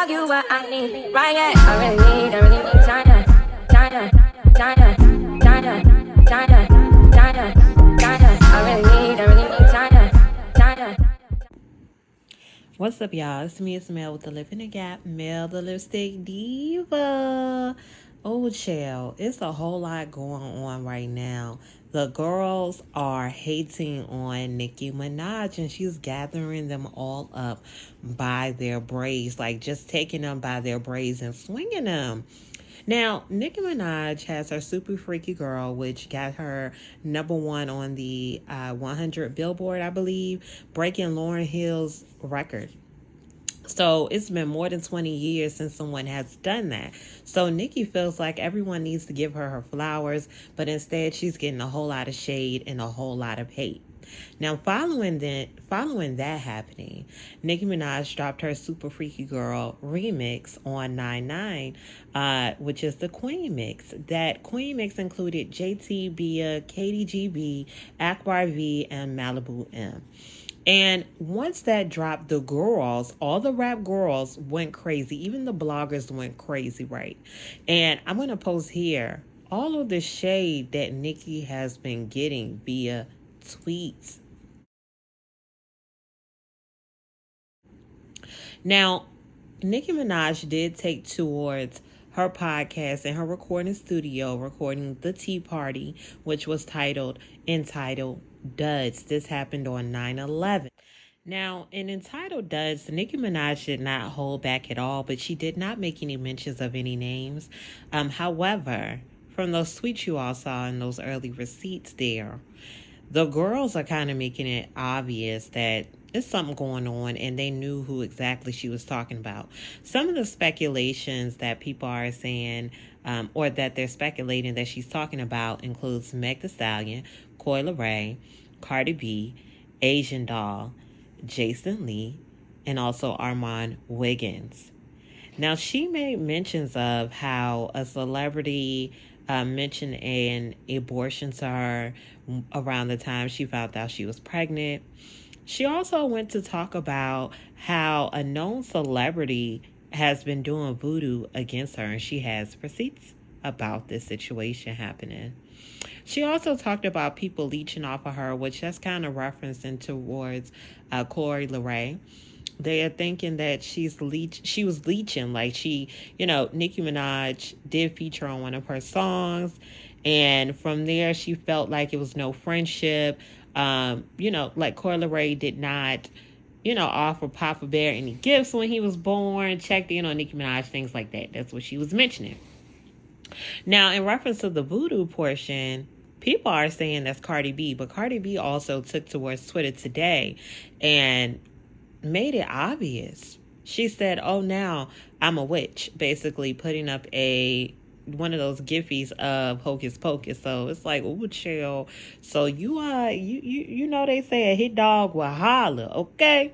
you what I need. Right, yeah. I really need China, China, China, China, China, China, China. I really need China, China. What's up, y'all? It's me, it's Mel with the Lip in the Gap, Mel the Lipstick Diva. Oh, child, it's a whole lot going on right now. The girls are hating on Nicki Minaj, and she's gathering them all up by their braids, like just taking them by their braids and swinging them. Now, Nicki Minaj has her Super Freaky Girl, which got her #1 on the 100 Billboard, I believe, breaking Lauryn Hill's record. So it's been more than 20 years since someone has done that. So Nicki feels like everyone needs to give her flowers, but instead she's getting a whole lot of shade and a whole lot of hate. Now, following that happening, Nicki Minaj dropped her Super Freaky Girl remix on 9/9, which is the Queenmix. That Queenmix included JT, Bia, KDGB, Akbar V, and Malibu M. And once that dropped, the girls, all the rap girls went crazy. Even the bloggers went crazy, right? And I'm going to post here all of the shade that Nicki has been getting via tweets. Now, Nicki Minaj did take towards her podcast and her recording studio, recording the Tea Party, which was entitled Duds. This happened on 9/11. Now, in Entitled Duds, Nicki Minaj did not hold back at all, but she did not make any mentions of any names. However, from those tweets you all saw in those early receipts there, the girls are kind of making it obvious that there's something going on, and they knew who exactly she was talking about. Some of the speculations that people are saying, or that they're speculating that she's talking about, includes Meg Thee Stallion, Coi Leray, Cardi B, Asian Doll, Jason Lee, and also Armand Wiggins. Now, she made mentions of how a celebrity mentioned an abortion to her around the time she found out she was pregnant. She also went to talk about how a known celebrity has been doing voodoo against her, and she has receipts about this situation happening. She also talked about people leeching off of her, which that's kind of referencing towards Coi Leray. They are thinking that she was leeching, like Nicki Minaj did feature on one of her songs, and from there she felt like it was no friendship. Like Coi Leray did not, offer Papa Bear any gifts when he was born, checked in on Nicki Minaj, things like that. That's what she was mentioning. Now, in reference to the voodoo portion, people are saying that's Cardi B, but Cardi B also took towards Twitter today and made it obvious. She said, "Oh, now I'm a witch," basically putting up one of those giffies of Hocus Pocus. So it's like, oh, chill. So you they say a hit dog will holler, okay?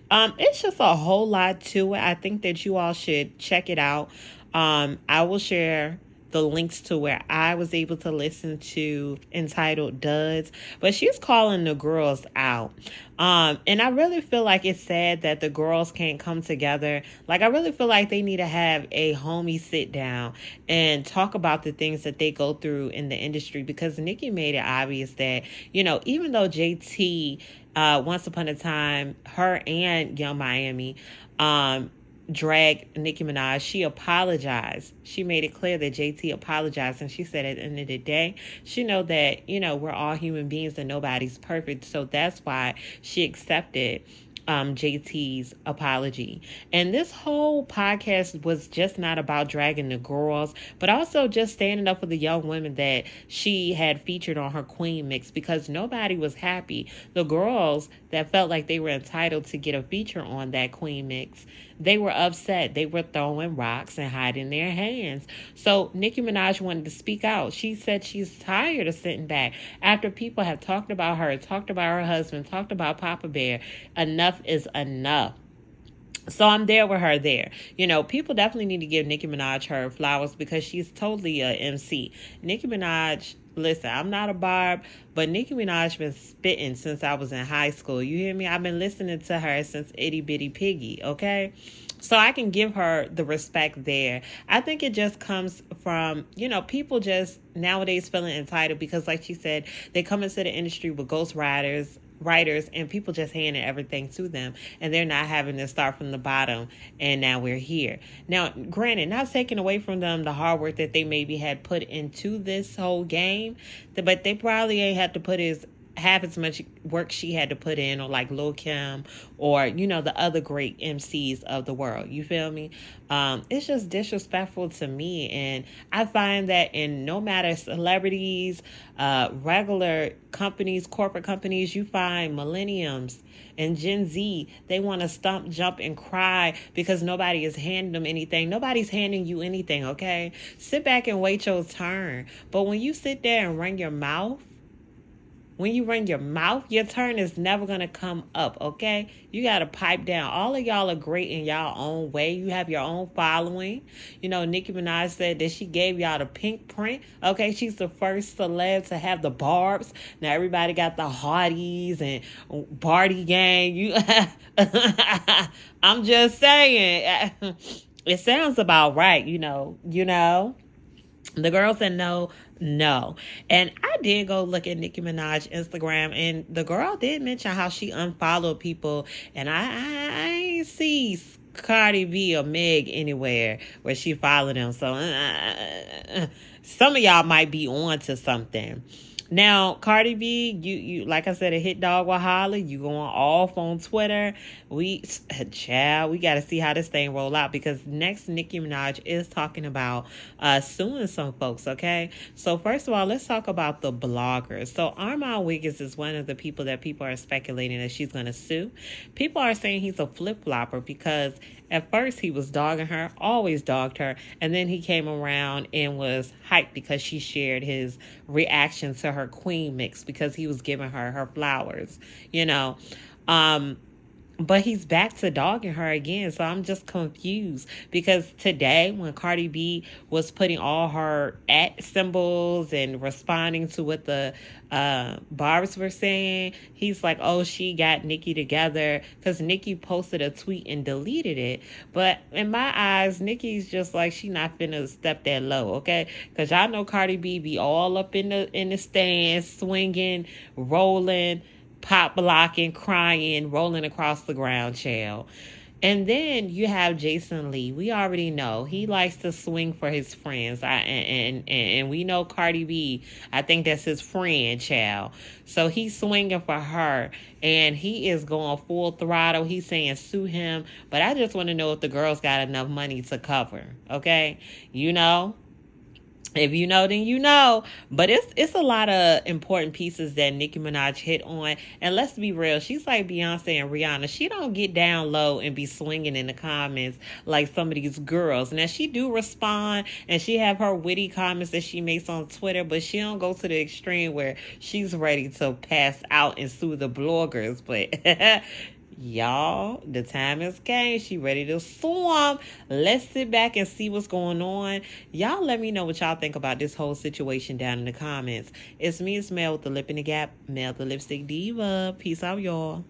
It's just a whole lot to it. I think that you all should check it out. I will share the links to where I was able to listen to Entitled Duds, but she's calling the girls out. And I really feel like it's sad that the girls can't come together. Like, I really feel like they need to have a homie sit down and talk about the things that they go through in the industry, because Nicki made it obvious that, even though JT, once upon a time, her and Young Miami, dragged Nicki Minaj, she apologized. She made it clear that JT apologized, and she said at the end of the day, she know that, we're all human beings and nobody's perfect. So that's why she accepted JT's apology. And this whole podcast was just not about dragging the girls, but also just standing up for the young women that she had featured on her Queenmix, because nobody was happy. The girls that felt like they were entitled to get a feature on that Queenmix, they were upset. They were throwing rocks and hiding their hands. So Nicki Minaj wanted to speak out. She said she's tired of sitting back after people have talked about her, talked about her husband, talked about Papa Bear. Enough is enough. So I'm there with her there. People definitely need to give Nicki Minaj her flowers, because she's totally a MC. Nicki Minaj, listen, I'm not a barb, but Nicki Minaj been spitting since I was in high school. You hear me? I've been listening to her since Itty Bitty Piggy, okay? So I can give her the respect there. I think it just comes from, people just nowadays feeling entitled because, like she said, they come into the industry with writers, and people just handing everything to them, and they're not having to start from the bottom, and now we're here. Now, granted, not taking away from them the hard work that they maybe had put into this whole game, but they probably ain't had to put half as much work she had to put in, or like Lil Kim, or the other great MCs of the world. You feel me? It's just disrespectful to me, and I find that in no matter celebrities, regular companies, corporate companies, you find millenniums and Gen Z, they want to stomp, jump, and cry because nobody is handing them anything. Nobody's handing you anything, okay? Sit back and wait your turn. But when you sit there and run your mouth, your turn is never going to come up, okay? You got to pipe down. All of y'all are great in y'all own way. You have your own following. Nicki Minaj said that she gave y'all the pink print, okay? She's the first celeb to have the barbs. Now, everybody got the Hardys and Barty Gang. I'm just saying. It sounds about right, The girl said no. And I did go look at Nicki Minaj Instagram, and the girl did mention how she unfollowed people, and I ain't see Cardi B or Meg anywhere where she followed them. So some of y'all might be on to something. Now, Cardi B, you like I said, a hit dog will holler. You going off on Twitter. We got to see how this thing roll out, because next Nicki Minaj is talking about suing some folks, okay? So first of all, let's talk about the bloggers. So Armand Wiggins is one of the people that people are speculating that she's going to sue. People are saying he's a flip-flopper because at first he was dogging her, always dogged her, and then he came around and was hyped because she shared his reaction to her Queenmix because he was giving her flowers, But he's back to dogging her again. So I'm just confused, because today when Cardi B was putting all her @ symbols and responding to what the barbs were saying, he's like, oh, she got Nicki together, because Nicki posted a tweet and deleted it. But in my eyes, Nicki's just like, she not finna step that low, okay? Because y'all know Cardi B be all up in the stands, swinging, rolling, pop blocking, crying, rolling across the ground, child. And then you have Jason Lee. We already know he likes to swing for his friends. And we know Cardi B, I think that's his friend, child. So he's swinging for her, and he is going full throttle. He's saying sue him. But I just want to know if the girls got enough money to cover, okay? If you know, then you know. But it's a lot of important pieces that Nicki Minaj hit on. And let's be real, she's like Beyonce and Rihanna. She don't get down low and be swinging in the comments like some of these girls. Now, she do respond, and she have her witty comments that she makes on Twitter, but she don't go to the extreme where she's ready to pass out and sue the bloggers. But y'all, the time has came. She ready to swarm. Let's sit back and see what's going on. Y'all let me know what y'all think about this whole situation down in the comments. It's me, it's Mel with the Lip in the Gap, Mel the Lipstick Diva. Peace out, y'all.